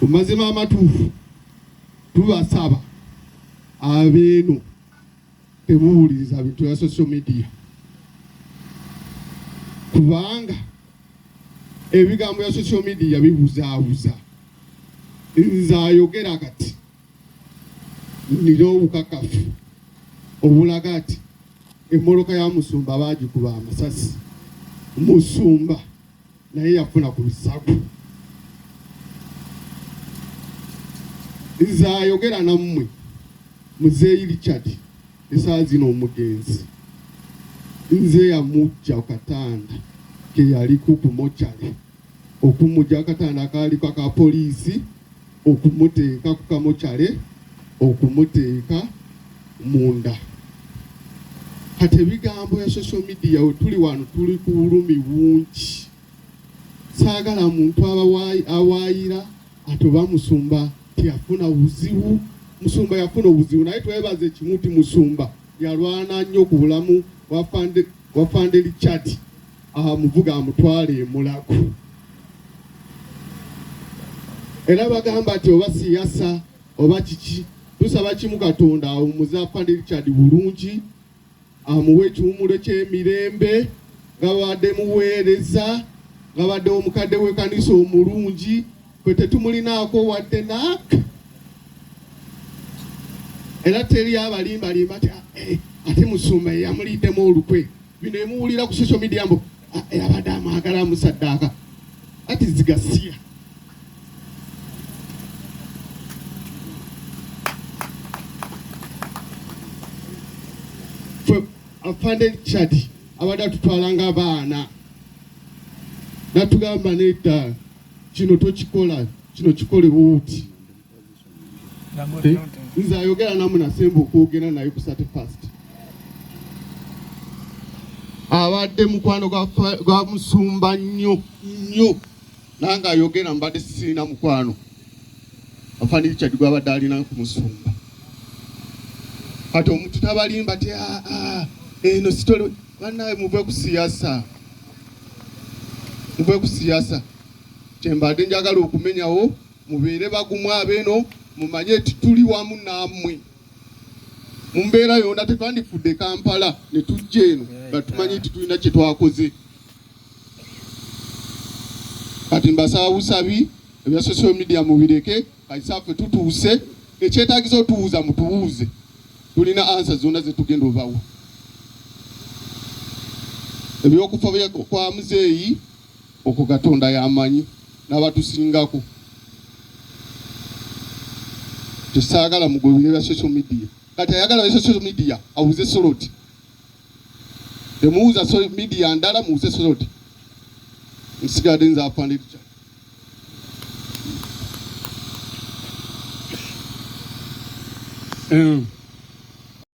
Mazima amatuufu tubasaba abeeno temuwuliriza bintu ya social media kubanga ebigambo ya social media bibuzaabuza. Nze ayogera kati nina obukakafu obulaga ati emmoloka ya Musumba baagikuba amasasi, Musumba naye yafuna ku bisago. Nze ayogera nammwe Muzeeyi Richard esaawa zino omugenzi, nze yamujja katanda ke yaliko ku Mortuary, okumujja katanda akaaliko aka poliisi, okumuteeka ku kamochale, okumuteeka munda. Kati ebigambo ya social media we tuli wano tuli ku bulumi bungi. Saagala muntu awaayira atoba Musumba tiyafuna buzibu. Musumba yafuna obuzibu naye twebaze kimuti Musumba yalwana nnyo ku bulamu wafande Richard muvuga amutwale emulago. Era bagamba ati oba siyasa oba kiki tusaba kimu Katonda awumuze afande Richard bulungi, amuwe ekiwumulo ky'emirembe, gabadde muweereza, gabadde omukadde w'ekkanisa omulungi, kwe tetumulinaako wadde naaka. Era teri abalimbalimba ati ate Musumba yamuliddemu olukwe. Bino emuwulira ku social media mbu abadde amwagala amusaddaaka. Ati zigasiya. Afande Richard abadde atutwalanga abaana natugamba nedda kino tokikola, kino kikole buuti. Nze ayogera namu nasemba okwogera naye ku 31st. Abadde mukwano gwa Musumba nnyo nange ayogera mbadde sirina mukwano. Afande Richard gwabadde alina ku Musumba. Kati omuntu tabalimba ati eno sitole bannaye muve ku siyasa. Muve ku siyasa. Kyembadde njagala okumenyawo mubeere bagumu abeeno mumanye nti tuli wamu nammwe. Mu mbeera yonna tetwandifudde Kampala ne tujja eno nga tumanyi nti tulina kye twakoze. Kati mbasaba busabi ebya social media mubireke, kaisaffe tutuuse, ekyetaagiza otubuuza mutubuuze. Tulina answer zonna ze tugenda obawa. Ebyokufa kwa Muzeeyi okwo Katonda yamanyi n'abatusingako. Tesaagala mugobire bya social media. Kati ayagala bya social media awuze Soroti. Temuuza social media ndala muuze Soroti. Nsigadde nze Afande Richard.